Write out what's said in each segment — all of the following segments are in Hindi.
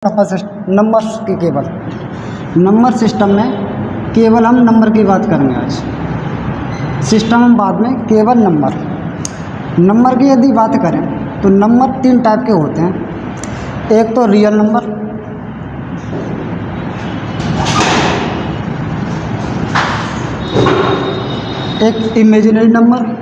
नंबर्स की केवल नंबर सिस्टम में केवल हम नंबर की बात करेंगे आज। सिस्टम हम बाद में, केवल नंबर की यदि बात करें तो नंबर तीन टाइप के होते हैं। एक तो रियल नंबर, एक इमेजिनरी नंबर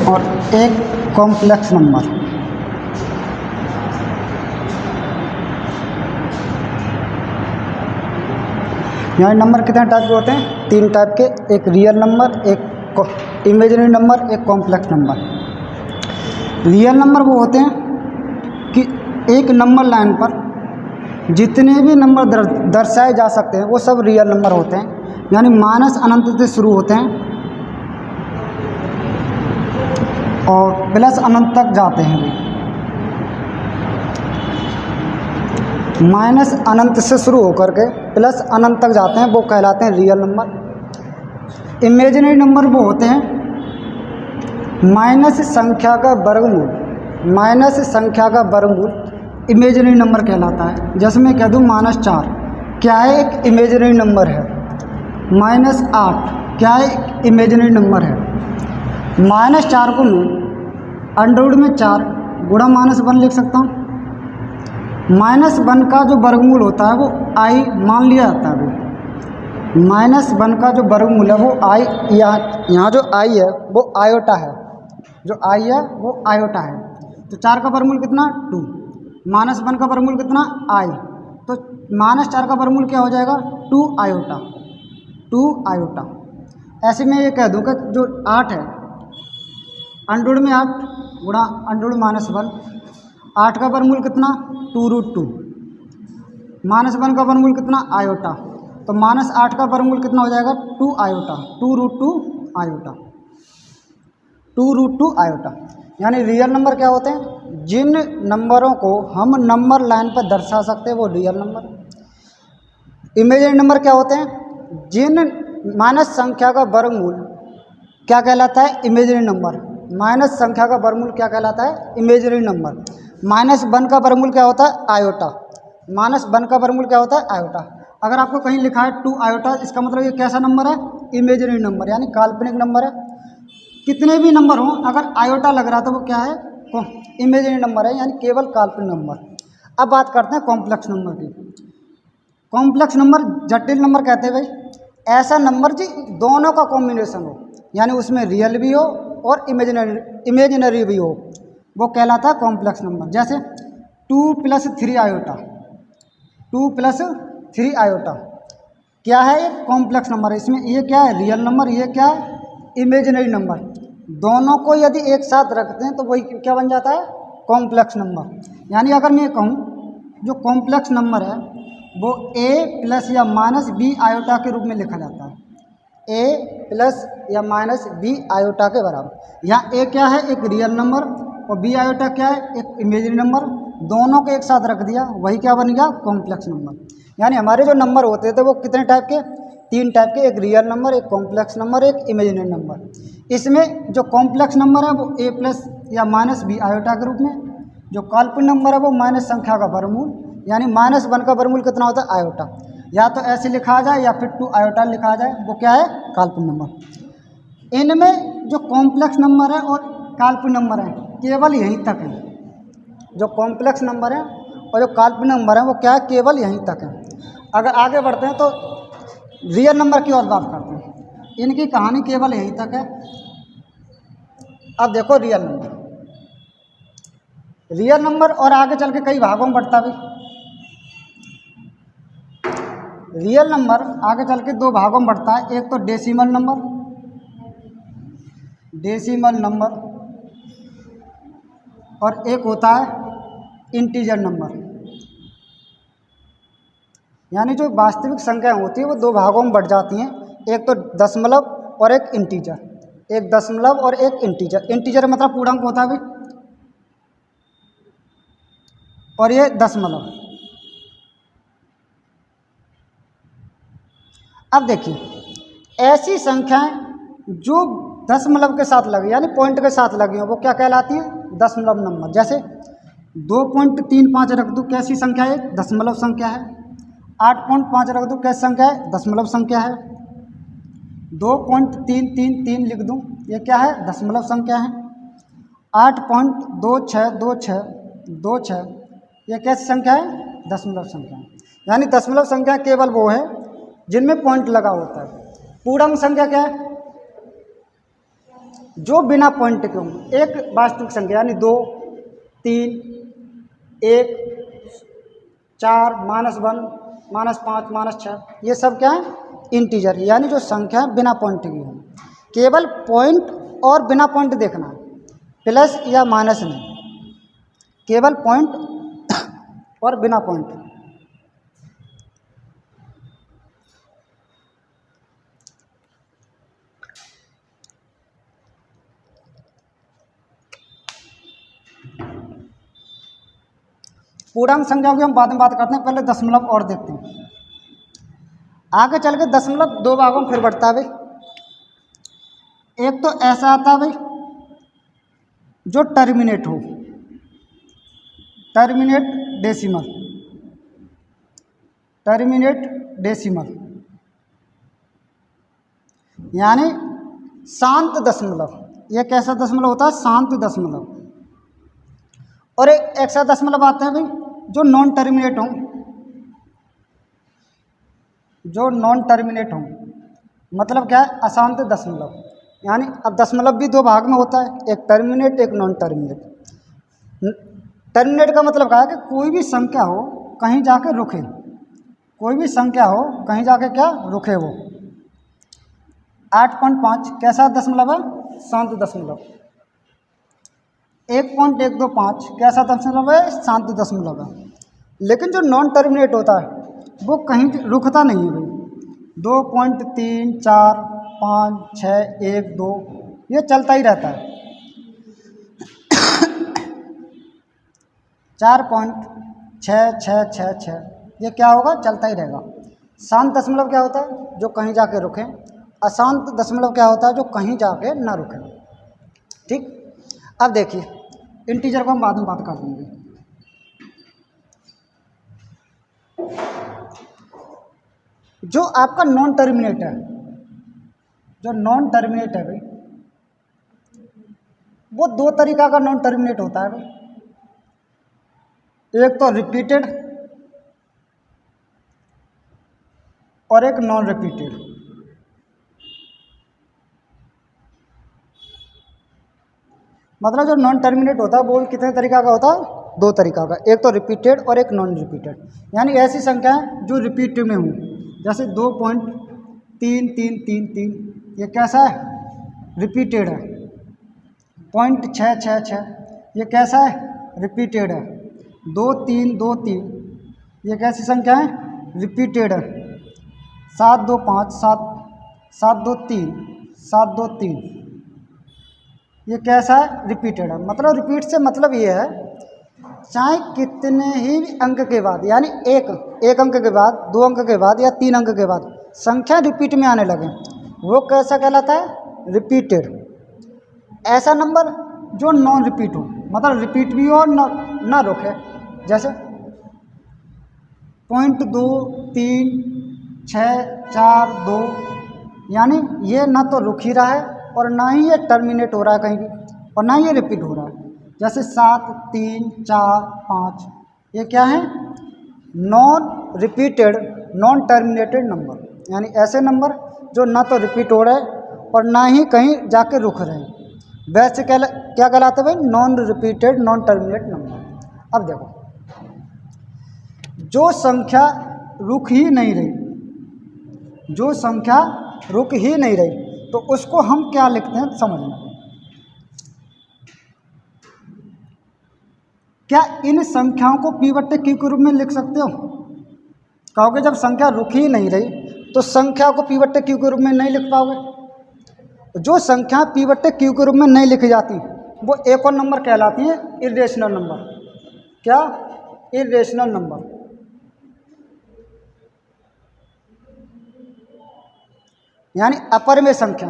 और एक कॉम्प्लेक्स नंबर। यहाँ नंबर कितने टाइप के होते हैं? तीन टाइप के, एक रियल नंबर, एक इमेजिनरी नंबर, एक कॉम्प्लेक्स नंबर। रियल नंबर वो होते हैं कि एक नंबर लाइन पर जितने भी नंबर दर्शाए जा सकते हैं वो सब रियल नंबर होते हैं, यानी माइनस अनंत से शुरू होते हैं और प्लस अनंत तक जाते हैं। माइनस अनंत से शुरू होकर के प्लस अनंत तक जाते हैं, वो कहलाते हैं रियल नंबर। इमेजिनरी नंबर वो होते हैं माइनस संख्या का वर्गमूल, माइनस संख्या का वर्गमूल इमेजिनरी नंबर कहलाता है। जैसे मैं कह दूँ -4 क्या है? एक इमेजिनरी नंबर है। -8 क्या है? एक इमेजिनरी नंबर है। -4 को मैं अंडरवुड में 4 गुणा -1 लिख सकता हूँ। -1 का जो वर्गमूल होता है वो i मान लिया जाता है। -1 का जो वर्गमूल है वो i, यहाँ जो i है वो आयोटा है, जो i है वो आयोटा है। तो 4 का वर्गमूल कितना? 2। -1 का वर्गमूल कितना? i। तो -4 का वर्गमूल क्या हो जाएगा? 2 आयोटा, 2 आयोटा। ऐसे में ये कह दूँ कि जो 8 है, अंडरवुड में 8 गुणा अंडरवुड -1, 8 का वर्गमूल कितना? 2√2। -1 का वर्गमूल कितना? आयोटा। तो -8 का वर्गमूल कितना हो जाएगा? 2 आयोटा, 2√2 आयोटा, 2√2 आयोटा। यानी रियल नंबर क्या होते हैं? जिन नंबरों को हम नंबर लाइन पर दर्शा सकते हैं वो रियल नंबर। इमेजिनरी नंबर क्या होते हैं? जिन माइनस संख्या का वर्गमूल क्या कहलाता है? Imaginary number. माइनस संख्या का वर्गमूल क्या कहलाता है? Imaginary number. -1 का वर्गमूल क्या होता है? आयोटा। -1 का वर्गमूल क्या होता है? आयोटा। अगर आपको कहीं लिखा है 2 आयोटा, इसका मतलब ये कैसा नंबर है? इमेजिनरी नंबर, यानी काल्पनिक नंबर है। कितने भी नंबर हों, अगर आयोटा लग रहा तो वो क्या है? इमेजिनरी नंबर है, यानी केवल काल्पनिक नंबर। अब बात करते हैं कॉम्प्लेक्स नंबर की। कॉम्प्लेक्स नंबर जटिल नंबर कहते हैं भाई ऐसा नंबर जी दोनों का कॉम्बिनेशन हो, यानी उसमें रियल भी हो और इमेजिनरी भी हो, वो कहलाता है कॉम्प्लेक्स नंबर। जैसे 2 + 3 आयोटा, 2 + 3 आयोटा क्या है? ये कॉम्प्लेक्स नंबर है। इसमें ये क्या है? रियल नंबर, ये क्या है? Imaginary number. दोनों को यदि एक साथ रखते हैं तो वही क्या बन जाता है? Complex number. यानी अगर मैं कहूँ जो कॉम्प्लेक्स नंबर है वो a प्लस या माइनस b आयोटा के रूप में लिखा जाता है। a प्लस या माइनस b आयोटा के बराबर। यहाँ a क्या है? एक रियल नंबर, और b आयोटा क्या है? एक इमेजिनरी नंबर। दोनों को एक साथ रख दिया, वही क्या बन गया? Complex number. यानी हमारे जो नंबर होते थे वो कितने टाइप के? तीन टाइप के, एक रियल नंबर, एक कॉम्प्लेक्स नंबर, एक इमेजिनरी नंबर। इसमें जो कॉम्प्लेक्स नंबर है वो a प्लस या माइनस b आयोटा के रूप में, जो काल्पनिक नंबर है वो माइनस संख्या का वर्गमूल, यानी -1 का वर्गमूल कितना होता है? आयोटा। या तो ऐसे लिखा जाए या फिर 2 आयोटा लिखा जाए, वो क्या है? काल्पनिक नंबर। इनमें जो कॉम्प्लेक्स नंबर है और काल्पनिक नंबर है केवल यहीं तक है। जो कॉम्प्लेक्स नंबर है और जो काल्पनिक नंबर है वो क्या है? केवल यहीं तक है। अगर आगे बढ़ते हैं तो रियल नंबर की और बात करते हैं। इनकी कहानी केवल यहीं तक है। अब देखो रियल नंबर, रियल नंबर और आगे चल के कई भागों में बढ़ता भी। रियल नंबर आगे चल के 2 भागों में बढ़ता है। एक तो डेसिमल नंबर, डेसिमल नंबर, और एक होता है इंटीजर नंबर। यानी जो वास्तविक संख्याएं होती है वो 2 भागों में बढ़ जाती हैं। एक तो दशमलव और एक इंटीजर। एक दशमलव और एक इंटीजर। इंटीजर मतलब पूर्णांक होता है भाई, और ये दशमलव। अब देखिए ऐसी संख्याएं जो दशमलव के साथ लगे यानी पॉइंट के साथ लगी हो वो क्या कहलाती है? दशमलव नंबर। जैसे 2.35 रख दूँ, कैसी संख्या है? दशमलव संख्या है। 8.5 रख दूँ, कैसी संख्या है? दशमलव संख्या है। 2.333 लिख दूँ, ये क्या है? दशमलव संख्या है। 8.2626 ये कैसी संख्या है? दशमलव संख्या है। यानी दशमलव संख्या केवल वो है जिनमें पॉइंट लगा होता है। पूर्णांक संख्या क्या है? जो बिना पॉइंट के हों। एक वास्तविक संख्या यानी 2, 3, 1, 4, -1, -5, -6 ये सब क्या है? इंटीजर यानी जो संख्या बिना पॉइंट की हो। केवल पॉइंट और बिना पॉइंट देखना, प्लस या माइनस नहीं, केवल पॉइंट और बिना पॉइंट। पूर्णांक संख्याओं की हम बाद में बात करते हैं, पहले दशमलव और देखते हैं। आगे चल के दशमलव दो भागों में फिर बढ़ता है भाई। एक तो ऐसा आता है भाई जो टर्मिनेट हो, टर्मिनेट डेसिमल, टर्मिनेट डेसिमल यानी शांत दशमलव। यह कैसा दशमलव होता है? शांत दशमलव। और एक ऐसा दशमलव आता है भाई जो नॉन टर्मिनेट हो, जो नॉन टर्मिनेट हो मतलब क्या है? अशांत दशमलव। यानी अब दशमलव भी दो भाग में होता है, एक टर्मिनेट एक नॉन टर्मिनेट। टर्मिनेट का मतलब क्या है कि कोई भी संख्या हो कहीं जाके रुके, कोई भी संख्या हो कहीं जाके क्या रुके वो। 8.5 कैसा दशमलव है? शांत दशमलव। 1.125 कैसा दशमलव है? शांत दशमलव है। लेकिन जो नॉन टर्मिनेट होता है वो कहीं रुकता नहीं है भाई। 2.3, 4, 5, 6, 1, 2 ये चलता ही रहता है। 4.6666 ये क्या होगा? चलता ही रहेगा। शांत दशमलव क्या होता है? जो कहीं जाके रुके। अशांत दशमलव क्या होता है? जो कहीं जाके ना रुके। ठीक, अब देखिए इंटीजर को हम बाद में बात कर देंगे। जो आपका नॉन टर्मिनेट है, जो नॉन टर्मिनेट है भाई, वो दो तरीका का नॉन टर्मिनेट होता है भाई। एक तो रिपीटेड और एक नॉन रिपीटेड। मतलब जो नॉन टर्मिनेट होता है वो कितने तरीका का होता है? दो तरीका का, एक तो रिपीटेड और एक नॉन रिपीटेड। यानी ऐसी संख्याएं जो रिपीट में हों, जैसे 2.3333 ये कैसा है? रिपीटेड है। 0.666 ये कैसा है? रिपीटेड है। 2323 ये कैसी संख्या है? रिपीटेड है। 725 723 723 ये कैसा है? रिपीटेड है। मतलब रिपीट से मतलब ये है चाहे कितने ही अंक के बाद, यानी एक अंक के बाद, 2 अंक के बाद या 3 अंक के बाद संख्या रिपीट में आने लगे, वो कैसा कहलाता है? रिपीटेड। ऐसा नंबर जो नॉन रिपीट हो, मतलब रिपीट भी हो और ना रोके, जैसे 0.234642 यानी ये ना तो रुक ही रहा है और ना ही ये टर्मिनेट हो रहा है कहीं भी, और ना ही ये रिपीट हो रहा है। जैसे 7345 ये क्या है? Non repeated non terminated number. यानी ऐसे नंबर जो ना तो रिपीट हो रहे और ना ही कहीं जाके रुक रहे हैं, वैसे क्या कहलाते हैं भाई? Non repeated non terminate number. अब देखो जो संख्या रुक ही नहीं रही, जो संख्या रुक ही नहीं रही तो उसको हम क्या लिखते हैं समझना। क्या इन संख्याओं को पी बट्टे क्यू के रूप में लिख सकते हो? कहोगे जब संख्या रुक ही नहीं रही तो संख्या को पी बट्टे क्यू के रूप में नहीं लिख पाओगे। जो संख्या पी बट्टे क्यू के रूप में नहीं लिखी जाती वो एक और नंबर कहलाती है इर्रेशनल नंबर। क्या? Irrational number. यानी अपरिमेय संख्या।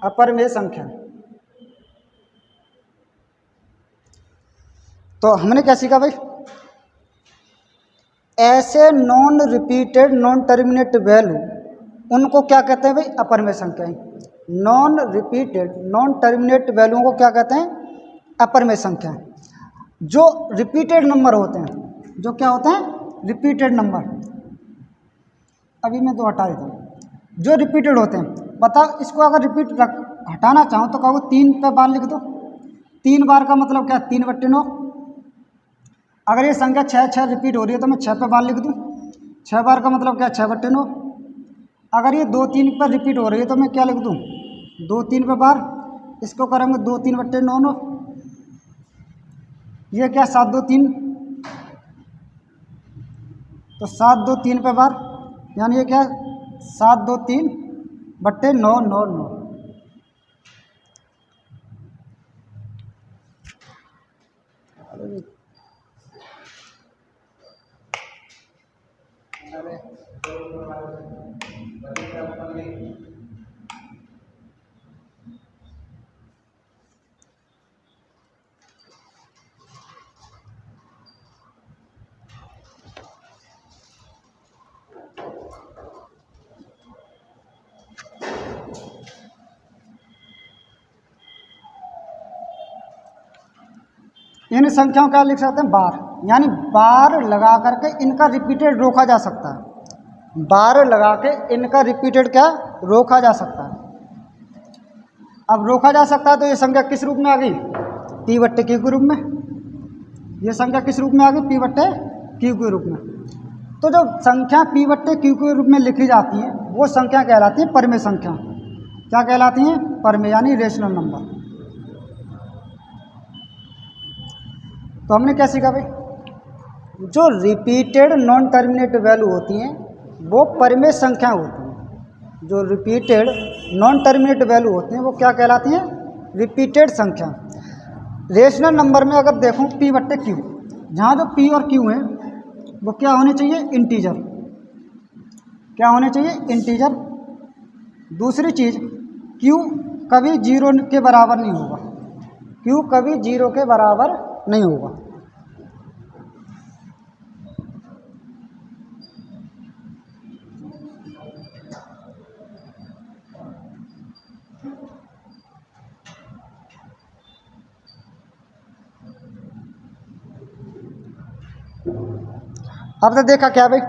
अपरिमेय संख्या। तो हमने क्या सीखा भाई, ऐसे non repeated non terminate value उनको क्या कहते हैं भाई, अपरिमेय संख्याएं। नॉन रिपीटेड नॉन टर्मिनेट वैल्यूओं को क्या कहते हैं, अपरिमेय संख्याएं। जो रिपीटेड नंबर होते हैं, जो क्या होते हैं, रिपीटेड नंबर, अभी मैं 2 हटा देता हूँ। जो रिपीटेड होते हैं, बताओ इसको अगर रिपीट हटाना चाहूँ तो कहो 3 पे बार लिख दो। 3 बार का मतलब क्या, 3/9। अगर ये संख्या 6 रिपीट हो रही है तो मैं 6 पे बार लिख दूँ। 6 बार का मतलब क्या, 6/9। अगर ये 2-3 पर रिपीट हो रही है तो मैं क्या लिख दूँ, 2-3 पे बार। इसको करेंगे 2-3/9। ये क्या, 7-2-3, तो 7-2-3 पे बार, यानी ये क्या, 7-2-3/999। इन संख्याओं का लिख सकते हैं बार, यानी बार लगा करके इनका रिपीटेड रोका जा सकता है। बार लगा के इनका रिपीटेड क्या, रोका जा सकता है। अब रोका जा सकता है तो ये संख्या किस रूप में आ गई, P/Q के रूप में। ये संख्या किस रूप में आ गई, P/Q के रूप में। तो जो संख्या P/Q के रूप में लिखी जाती है वो संख्या कहलाती है परिमेय संख्या। क्या कहलाती हैं, परिमेय, यानी रेशनल नंबर। तो हमने क्या सीखा भाई, जो रिपीटेड नॉन टर्मिनेट वैल्यू होती हैं वो परिमेय संख्या होती हैं। जो रिपीटेड नॉन टर्मिनेट वैल्यू होती हैं वो क्या कहलाती हैं, रिपीटेड संख्या। रेशनल नंबर में अगर देखूं P/Q, जहाँ जो P और Q हैं वो क्या होने चाहिए, इंटीजर। क्या होने चाहिए, इंटीजर। दूसरी चीज़, Q कभी 0 के बराबर नहीं होगा। Q कभी 0 के बराबर नहीं होगा। अब तो देखा क्या भाई,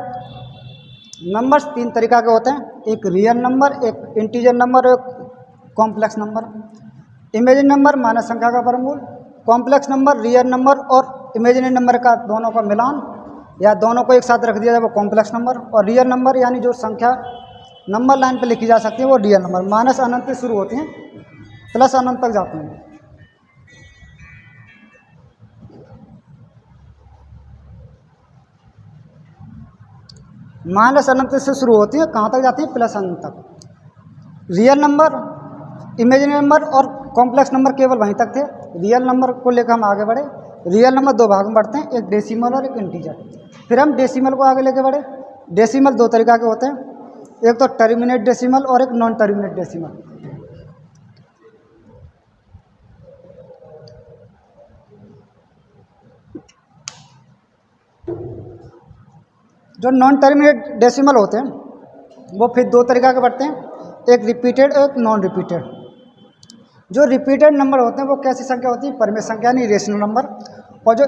नंबर्स 3 तरीका के होते हैं, एक रियल नंबर, एक इंटीजर नंबर, एक कॉम्प्लेक्स नंबर। इमेजिनरी नंबर मानव संख्या का वर्गमूल, कॉम्प्लेक्स नंबर रियल नंबर और इमेजिनरी नंबर का दोनों का मिलान, या दोनों को एक साथ रख दिया जाए वो कॉम्प्लेक्स नंबर। और रियल नंबर यानी जो संख्या नंबर लाइन पे लिखी जा सकती है वो रियल नंबर। माइनस अनंत से शुरू होती हैं, प्लस अनंत तक जाती हैं। माइनस अनंत से शुरू होती है, कहाँ तक जाती है, प्लस अनंत तक। रियल नंबर, इमेजिनरी नंबर और कॉम्प्लेक्स नंबर केवल वहीं तक थे। रियल नंबर को लेकर हम आगे बढ़े। रियल नंबर 2 भाग में बढ़ते हैं, एक डेसिमल और एक इंटीजर। फिर हम डेसिमल को आगे लेके बढ़े। डेसिमल 2 तरीका के होते हैं, एक तो टर्मिनेट डेसिमल और एक नॉन टर्मिनेट डेसिमल। जो नॉन टर्मिनेट डेसिमल होते हैं वो फिर 2 तरीका के बढ़ते हैं, एक रिपीटेड और एक नॉन रिपीटेड। जो रिपीटेड नंबर होते हैं वो कैसी संख्या होती है, परिमेय संख्या यानी रेशनल नंबर। और जो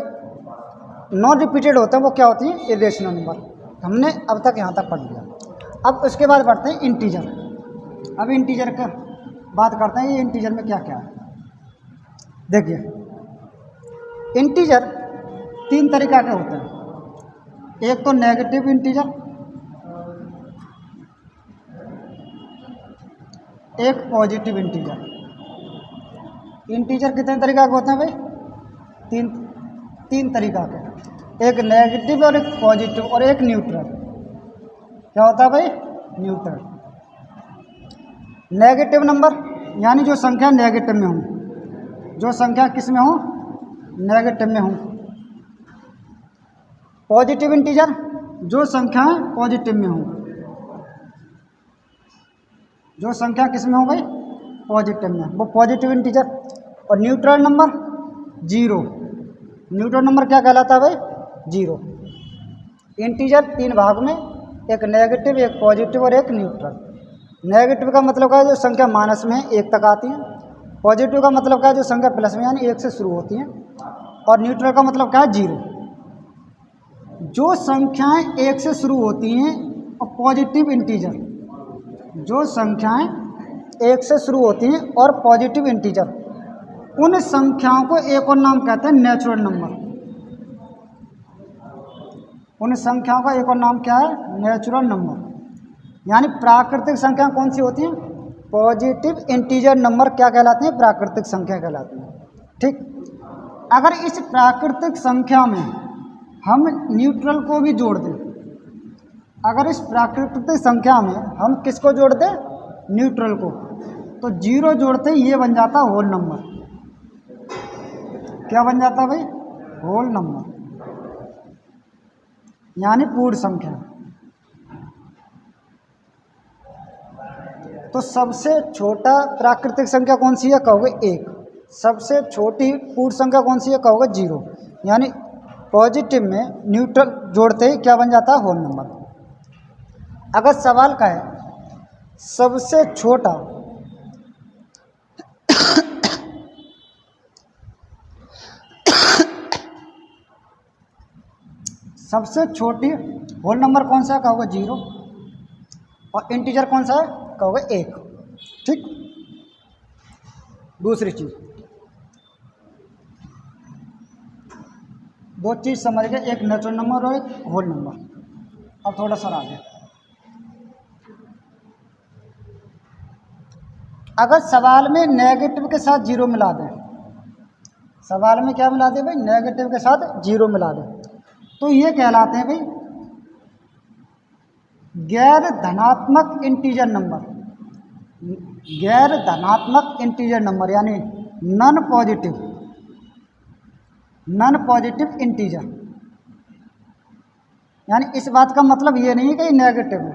नॉन रिपीटेड होते हैं वो क्या होती है, इरेशनल नंबर। हमने अब तक यहाँ तक पढ़ लिया। अब उसके बाद बढ़ते हैं इंटीजर। अब इंटीजर का बात करते हैं, ये इंटीजर में क्या क्या है। देखिए, इंटीजर 3 तरीका के होते हैं, एक तो नेगेटिव इंटीजर, एक पॉजिटिव इंटीजर। इंटीजर कितने तरीका के होते हैं भाई, तीन तरीका के, एक नेगेटिव और एक पॉजिटिव और एक न्यूट्रल। क्या होता है भाई, न्यूट्रल। नेगेटिव नंबर यानी जो संख्या नेगेटिव में हो, जो संख्या किस में हो, नेगेटिव में हो। पॉजिटिव इंटीजर, जो संख्याएं पॉजिटिव में हो, जो संख्या किस में हो गई, पॉजिटिव में, वो पॉजिटिव इंटीजर। और neutral number zero, neutral number क्या कहलाता है भाई? जीरो। इंटीजर तीन भाग में, एक नेगेटिव, एक पॉजिटिव और एक न्यूट्रल। नेगेटिव का मतलब क्या है? जो संख्या माइनस में एक तक आती है। पॉजिटिव का मतलब क्या है? जो संख्या प्लस में यानी एक से शुरू होती है। और न्यूट्रल का मतलब क्या है? जीरो। जो संख्याएं एक से शुरू होती हैं और पॉजिटिव इंटीजर, जो संख्याएं एक से शुरू होती हैं और पॉजिटिव इंटीजर, उन संख्याओं को एक और नाम कहते हैं नेचुरल नंबर। उन संख्याओं का एक और नाम क्या है? Natural number. यानी प्राकृतिक संख्या कौन सी होती हैं? पॉजिटिव इंटीजर नंबर क्या कहलाती हैं? प्राकृतिक संख्या कहलाती हैं। ठीक। अगर इस प्राकृतिक संख्या में हम न्यूट्रल को भी जोड़ दें, अगर इस प्राकृतिक संख्या में हम किसको जोड़ दें? न्यूट्रल को, तो जीरो जोड़ते ही ये बन जाता होल नंबर। क्या बन जाता भाई? होल नंबर, यानी पूर्ण संख्या। तो सबसे छोटा प्राकृतिक संख्या कौन सी है? कहोगे एक। सबसे छोटी पूर्ण संख्या कौन सी है? कहोगे जीरो। यानी पॉजिटिव में न्यूट्रल जोड़ते ही क्या बन जाता है? Whole number. अगर सवाल का है सबसे छोटा सबसे छोटी होल नंबर कौन सा है? कहोगे जीरो। और इंटीजर कौन सा है? कहोगे एक। ठीक। दूसरी चीज, दो चीज समझ गए, एक नेचुरल नंबर और एक होल नंबर। अब थोड़ा सा आगे, अगर सवाल में नेगेटिव के साथ जीरो मिला दें, सवाल में क्या मिला दें भाई? नेगेटिव के साथ जीरो मिला दें, तो ये कहलाते हैं भाई गैर धनात्मक इंटीजर नंबर। गैर धनात्मक इंटीजर नंबर यानी non positive, non positive integer. यानी इस बात का मतलब ये नहीं है कि नेगेटिव है,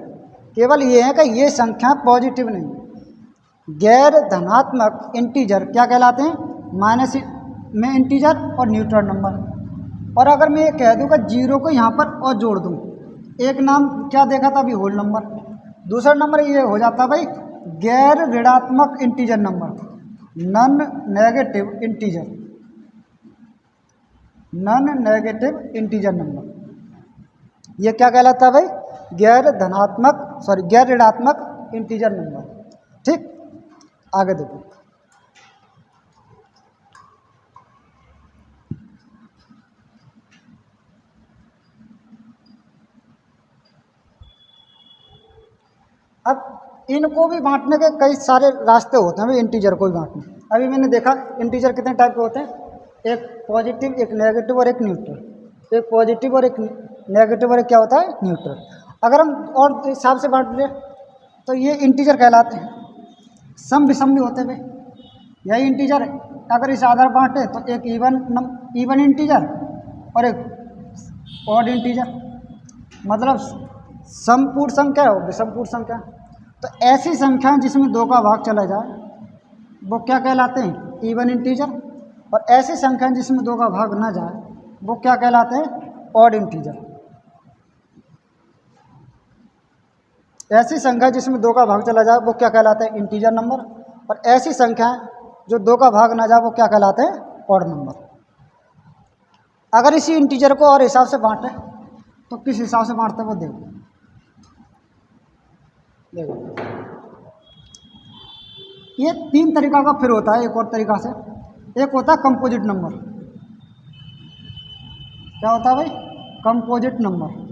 केवल ये है कि ये संख्या पॉजिटिव नहीं। गैर धनात्मक इंटीजर क्या कहलाते हैं? माइनस में इंटीजर और न्यूट्रल नंबर। और अगर मैं ये कह दूँ कि जीरो को यहाँ पर और जोड़ दूँ, एक नाम क्या देखा था अभी? Whole number. दूसरा नंबर ये हो जाता भाई गैर ऋणात्मक integer number, non negative integer, non negative integer number. ये क्या कहलाता है भाई? गैर गैर ऋणात्मक इंटीजर नंबर। ठीक। आगे देखो, अब इनको भी बांटने के कई सारे रास्ते होते हैं भाई, इंटीजर को भी बांटने। अभी मैंने देखा इंटीजर कितने टाइप के होते हैं? एक पॉजिटिव, एक नेगेटिव और एक न्यूट्रल। एक पॉजिटिव और एक नेगेटिव और एक क्या होता है? न्यूट्रल। अगर हम और हिसाब से बांट लें तो ये इंटीजर कहलाते हैं। सम विषम भी होते हैं भाई, यही इंटीजर है। अगर इस आधार बांटे तो एक इवन इंटीजर और एक ऑड इंटीजर, मतलब समपूर्ण संख्या और विषमपूर्ण संख्या। तो ऐसी संख्या जिसमें दो का भाग चला जाए वो क्या कहलाते हैं? Even integer. और ऐसी संख्या जिसमें दो का भाग ना जाए वो क्या कहलाते हैं? Odd integer. ऐसी संख्या जिसमें दो का भाग चला जाए वो क्या कहलाते हैं? Integer number. और ऐसी संख्या जो दो का भाग ना जाए वो क्या कहलाते हैं? Odd number. अगर इसी इंटीजर को और हिसाब से बांटें तो किस हिसाब से बांटते हैं वो देखो। ये तीन तरीका का फिर होता है। एक और तरीका से, एक होता है कंपोजिट नंबर। क्या होता है भाई? Composite number.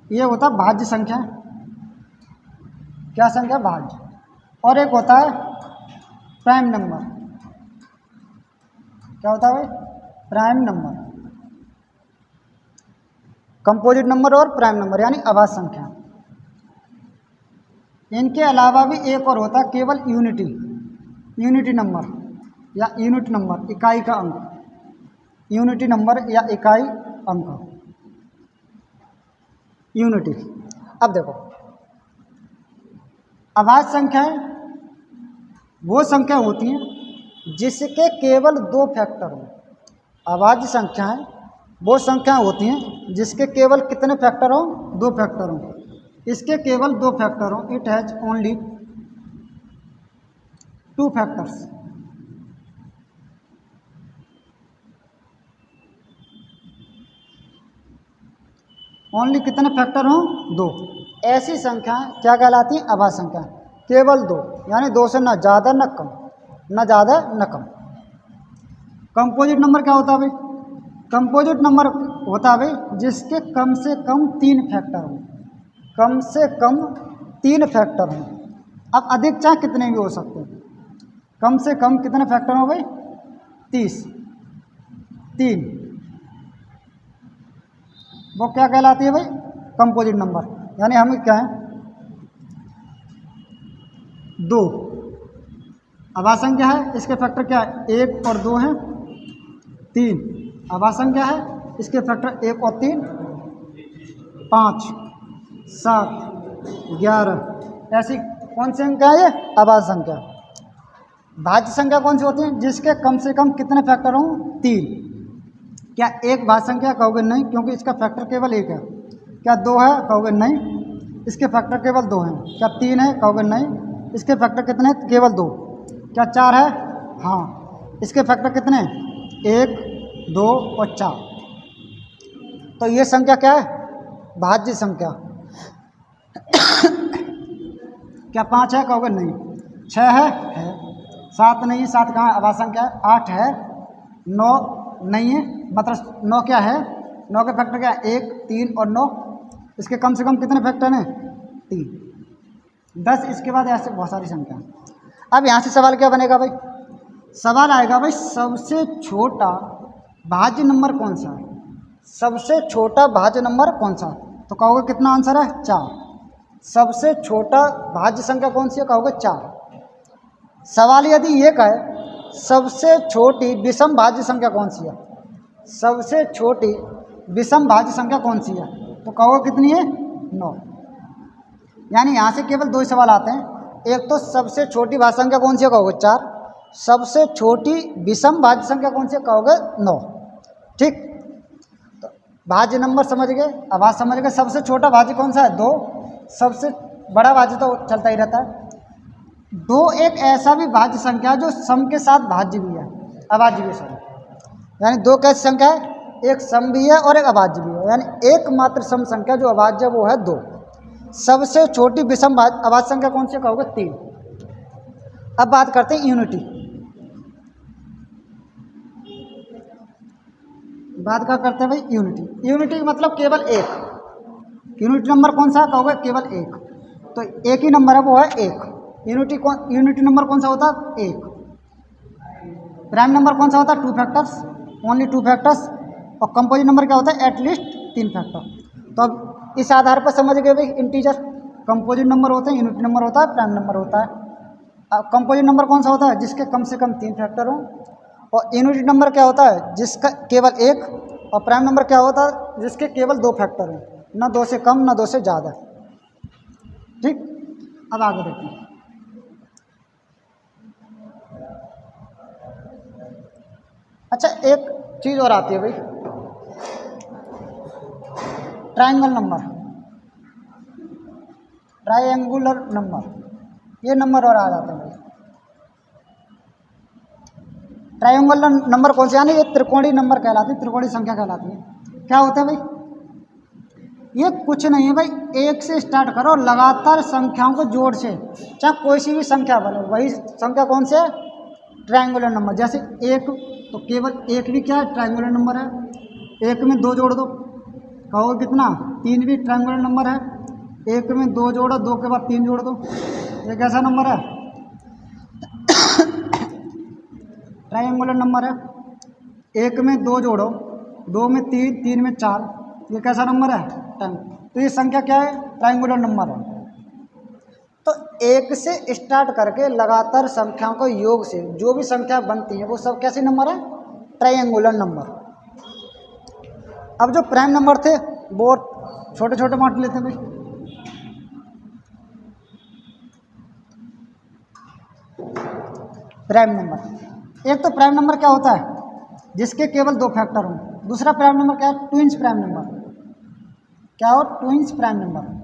ये होता है भाज्य संख्या। क्या संख्या? भाज्य। और एक होता है प्राइम नंबर। क्या होता है भाई? Prime number. कंपोजिट नंबर और प्राइम नंबर यानी अभाज्य संख्या। इनके अलावा भी एक और होता है केवल यूनिटी नंबर या यूनिट नंबर, इकाई का अंक। यूनिटी नंबर या इकाई अंक, यूनिटी। अब देखो अभाज्य संख्याएं वो संख्या होती हैं जिसके केवल दो फैक्टर हों। अभाज्य संख्याएं वो संख्याएं होती हैं जिसके केवल कितने फैक्टर हों? दो फैक्टर हों। इसके केवल दो फैक्टर हों। It has only two factors. Only कितने फैक्टर हों? दो। ऐसी संख्याएं क्या कहलाती हैं? अभाज्य संख्या। केवल दो, यानी दो से ना ज़्यादा न कम, न ज़्यादा न कम। कंपोजिट नंबर क्या होता है भाई? कंपोजिट नंबर होता है भाई जिसके कम से कम तीन फैक्टर हों। कम से कम तीन फैक्टर हों। अब अधिक चाहे कितने भी हो सकते हैं। कम से कम कितने फैक्टर हो भाई? 30। 3 वो क्या कहलाती है भाई? Composite number. यानी हम क्या है? दो। अभाज्य संख्या है, इसके फैक्टर क्या है? 1 और 2 हैं, 3। अभाज्य संख्या है, इसके फैक्टर 1 और 3 5 7 11। ऐसी कौन सी संख्या है ये? अभाज्य संख्या। भाज्य संख्या कौन सी होती है? जिसके कम से कम कितने फैक्टर हों? 3। क्या एक भाज्य संख्या? कहोगे नहीं, क्योंकि इसका फैक्टर केवल 1 है। क्या 2 है? कहोगे नहीं, इसके फैक्टर केवल 2 हैं। क्या 3 है? कहोगे नहीं, इसके फैक्टर कितने? केवल 2। क्या 4 है? हाँ, इसके फैक्टर कितने? 1 2 और 4। तो ये संख्या क्या है? भाज्य संख्या। क्या 5 है? कहोगे नहीं। 6 है? 7 नहीं, 7 कहाँ है? अभाज्य संख्या है। 8 है। 9 नहीं है, मतलब 9 क्या है? 9 के फैक्टर क्या है? 1 3 और 9। इसके कम से कम कितने फैक्टर हैं? 3 10। इसके बाद ऐसे बहुत सारी संख्या। अब यहाँ से सवाल क्या बनेगा भाई? सवाल आएगा भाई सबसे छोटा भाज्य नंबर कौन सा है? सबसे छोटा भाज्य नंबर कौन सा? तो कहोगे कितना आंसर है? 4। सबसे छोटा भाज्य संख्या कौन सी है? कहोगे 4। सवाल यदि ये कहे सबसे छोटी विषम भाज्य संख्या कौन सी है? सबसे छोटी विषम भाज्य संख्या कौन सी है? तो कहोगे कितनी है? 9। यानी यहाँ से केवल दो ही सवाल आते हैं। एक तो सबसे छोटी भाज्य संख्या कौन सी है? कहोगे 4। सबसे छोटी विषम भाज्य संख्या कौन सी है? कहोगे 9। ठीक, तो भाज्य नंबर समझ गए, अभाज्य समझ गए। सबसे छोटा भाज्य कौन सा है? 2। सबसे बड़ा भाज्य तो चलता ही रहता है। 2 एक ऐसा भी भाज्य संख्या जो सम के साथ भाज्य भी है, अभाज्य भी है। यानी 2 कैसी संख्या है? एक सम भी है और एक अभाज्य भी है। यानी एकमात्र सम संख्या जो अभाज्य वो है 2। सबसे छोटी विषम अभाज्य संख्या कौन सी? कहोगे 3। अब बात करते हैं यूनिटी। बात क्या करते हैं भाई? यूनिटी। यूनिटी मतलब केवल एक। यूनिट नंबर कौन सा है? कहोगे केवल 1। तो एक ही नंबर है, वो है 1। यूनिटी नंबर कौन सा होता है? 1। प्राइम नंबर कौन सा होता है? 2 फैक्टर्स, ओनली 2 फैक्टर्स। और कंपोजिट नंबर क्या होता है? At least 3 factor. तो अब इस आधार पर समझ गए भाई इंटीजर कंपोजिट नंबर होते हैं, यूनिटी नंबर होता है, प्राइम नंबर होता है। अब कंपोजिट नंबर कौन सा होता है? जिसके कम से कम 3 फैक्टर हों। और यूनिटी नंबर क्या होता है? जिसका केवल 1। और प्राइम नंबर क्या होता है? जिसके केवल 2 फैक्टर हों, ना 2 से कम ना 2 से ज़्यादा। ठीक, अब आगे देखते हैं। अच्छा, एक चीज़ और आती है भाई, ट्रायंगल नंबर, ट्रायंगुलर नंबर। ये नंबर और आ जाते हैं भाई। ट्रायंगुलर नंबर कौन से? यानी ये त्रिकोणीय नंबर कहलाती है, त्रिकोणीय संख्या कहलाती है। क्या होता है भाई? ये कुछ नहीं है भाई, 1 से स्टार्ट करो, लगातार संख्याओं को जोड़ से चाहे कोई सी भी संख्या बने, वही संख्या कौन से है? Triangular number. जैसे 1, तो केवल 1 भी क्या है? ट्रायंगुलर नंबर है। 1 में 2 जोड़ दो, कहोगे कितना? 3 भी ट्रायंगुलर नंबर है। 1 में 2 जोड़ो, 2 के बाद 3 जोड़ दो, ये कैसा नंबर है? ट्रायंगुलर नंबर है। 1 में 2 जोड़ो, 2 में 3, 3 में 4, ये कैसा नंबर है? 10। तो ये संख्या क्या है? ट्रायंगुलर नंबर है। तो 1 से स्टार्ट करके लगातार संख्याओं को योग से जो भी संख्या बनती है वो सब कैसे नंबर है? Triangular number. अब जो प्राइम नंबर थे वो छोटे छोटे बांट लेते हैं भाई। Prime number. एक तो प्राइम नंबर क्या होता है, जिसके केवल दो फैक्टर हों। दूसरा प्राइम नंबर क्या है, ट्विंस प्राइम नंबर। क्या हो, twins prime number.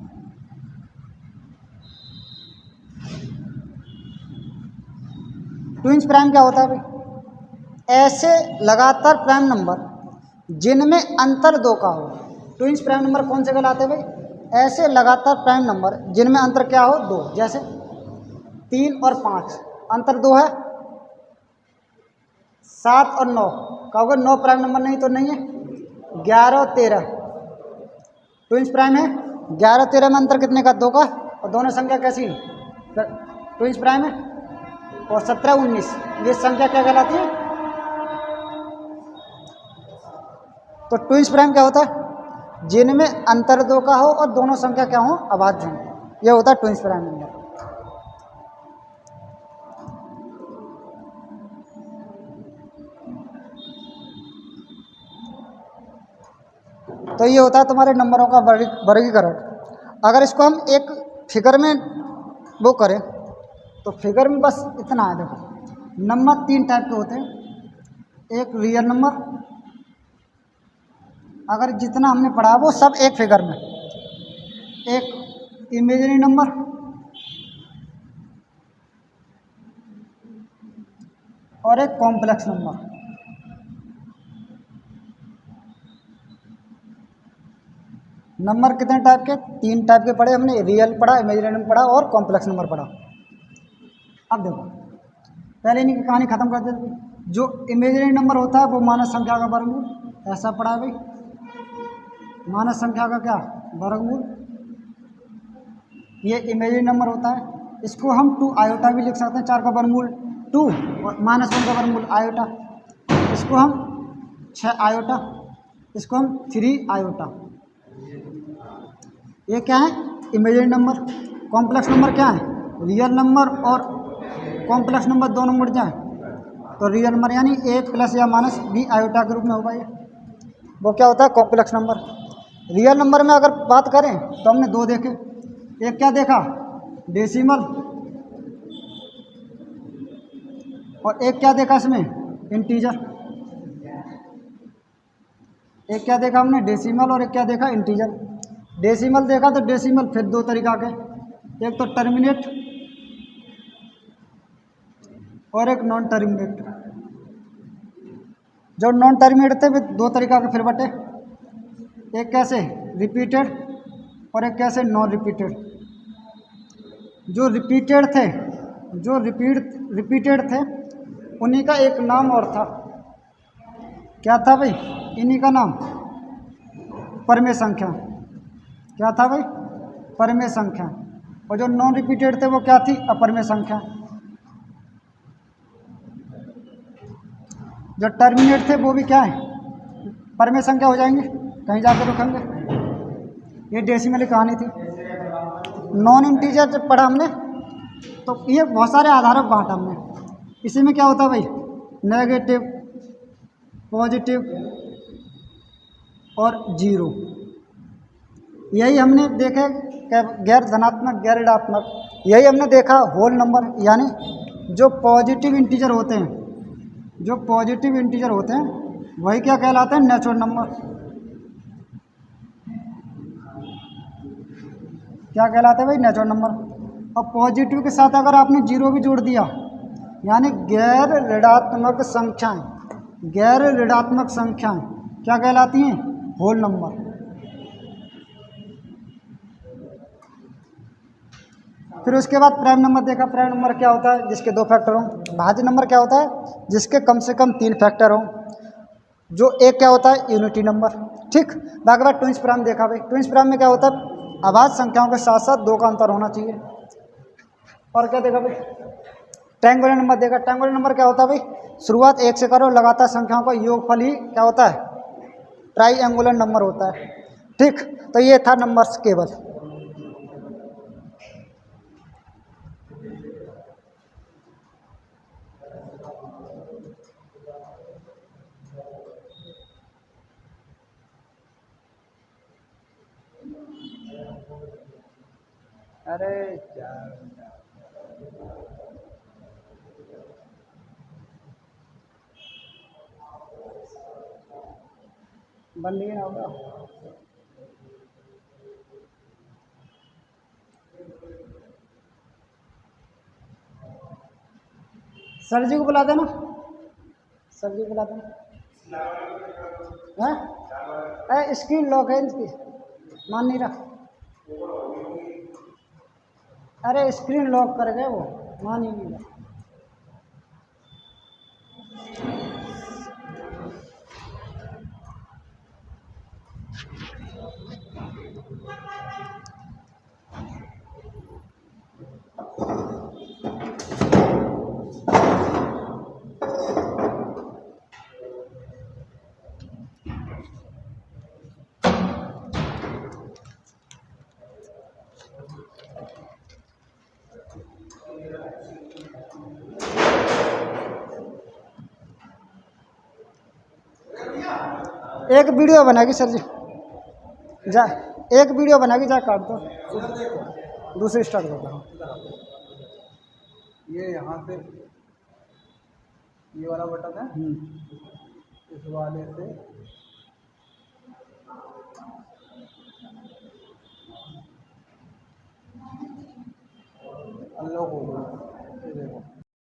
Twins prime क्या होता है भाई, ऐसे लगातार प्राइम नंबर जिनमें अंतर दो का हो। ट्विंस प्राइम नंबर कौन से कहलाते हैं भाई, ऐसे लगातार प्राइम नंबर जिनमें अंतर क्या हो, दो। जैसे 3 और 5 अंतर दो है, 7 और 9 कहोगे 9 प्राइम नंबर नहीं तो नहीं है। 11 और 13 ट्विंस प्राइम है। 11 13 में अंतर कितने का, दो का, और दोनों संख्या कैसी है, ट्विंस प्राइम है। और 17 19 ये संख्या क्या कहलाती है, तो ट्विंस प्राइम क्या होता है, जिनमें अंतर दो का हो और दोनों संख्या क्या हो, अभाज्य हो। यह होता है ट्विंस प्राइम नंबर। तो ये होता है तुम्हारे नंबरों का वर्गीकरण। अगर इसको हम एक फिगर में वो करें, तो फिगर में बस इतना है। देखो नंबर 3 टाइप के होते हैं। एक रियल नंबर, अगर जितना हमने पढ़ा वो सब एक फिगर में। एक इमेजिनरी नंबर, और एक कॉम्प्लेक्स नंबर। नंबर कितने टाइप के, 3 टाइप के पढ़े हमने, रियल पढ़ा, इमेजिनरी नंबर पढ़ा और कॉम्प्लेक्स नंबर पढ़ा। अब देखो पहले इनकी कहानी खत्म कर देते। जो इमेजिनरी नंबर होता है वो मानस संख्या का वर्गमूल, ऐसा पढ़ा है भाई, मानस संख्या का क्या, वर्गमूल। ये इमेजिनरी नंबर होता है। इसको हम 2 आयोटा भी लिख सकते हैं, 4 का वर्गमूल 2 और -1 का वर्गमूल आयोटा। इसको हम 6 आयोटा, इसको हम 3 आयोटा। ये क्या है, इमेजिनरी नंबर। कॉम्प्लेक्स नंबर क्या है, रियल नंबर और कॉम्प्लेक्स नंबर दोनों मुड़ जाए तो रियल नंबर यानी a प्लस या माइनस b आयोटा के रूप में होगा। ये वो क्या होता है, कॉम्प्लेक्स नंबर। रियल नंबर में अगर बात करें तो हमने दो देखे। एक क्या देखा, डेसिमल, और एक क्या देखा इसमें, इंटीजर। एक क्या देखा हमने, डेसिमल, और एक क्या देखा, इंटीजर। डेसिमल देखा तो डेसिमल फिर दो तरीका के, एक तो टर्मिनेट और एक नॉन टर्मिनेट। जो नॉन टर्मिनेट थे वे दो तरीका के फिर बटे, एक कैसे रिपीटेड और एक कैसे नॉन रिपीटेड। जो रिपीटेड थे, जो रिपीटेड थे उन्हीं का एक नाम और था, क्या था भाई, इन्हीं का नाम परमेय संख्या। क्या था भाई, परमेय संख्या। और जो नॉन रिपीटेड थे वो क्या थी, अपरमेय संख्या। जो टर्मिनेट थे वो भी क्या है, परमेय संख्या हो जाएंगे, कहीं जाकर रुकेंगे। ये डेसिमल की कहानी थी। नॉन इंटीजर जब पढ़ा हमने तो ये बहुत सारे आधारों पर बांटा हमने। इसी में क्या होता है भाई, नेगेटिव, पॉजिटिव और जीरो। यही हमने देखे गैर धनात्मक, गैर ऋणात्मक। यही हमने देखा होल नंबर, यानी जो पॉजिटिव इंटीजर होते हैं, जो पॉजिटिव इंटीजर होते हैं वही क्या कहलाते हैं, नेचुरल नंबर। क्या कहलाते हैं भाई, नेचुरल नंबर। और पॉजिटिव के साथ अगर आपने जीरो भी जोड़ दिया, यानी गैर ऋणात्मक संख्याएं, गैर ऋणात्मक संख्याएं क्या कहलाती हैं, होल नंबर। फिर उसके बाद प्राइम नंबर देखा। प्राइम नंबर क्या होता है, जिसके दो फैक्टर हों। भाज्य नंबर क्या होता है, जिसके कम से कम 3 फैक्टर हों। जो एक क्या होता है, यूनिटी नंबर। ठीक, बाकी बात ट्विंस प्राइम देखा भाई। ट्विंस प्राइम में क्या होता है, अभाज्य संख्याओं के साथ साथ 2 का अंतर होना चाहिए। और क्या देखा भाई, ट्रायंगुलर नंबर देखा। ट्रायंगुलर नंबर क्या होता है भाई, शुरुआत 1 से करो, लगातार संख्याओं का योगफल ही क्या होता है, ट्राईएंगुलर नंबर होता है। ठीक, तो ये था नंबर्स केवल। अरे बंद ही ना होगा। सर जी को बुला देना, सर जी को बुला देना। है स्क्रीन लॉक है इनकी, मान नहीं रहा। अरे स्क्रीन लॉक कर गए वो, मान ही नहीं रहा। एक वीडियो बनाएगी सर जी, जा एक वीडियो बनाएगी, जा काट दो, दूसरी स्टार्ट कर दो। ये यहाँ से ये वाला बटन है, इस वाले से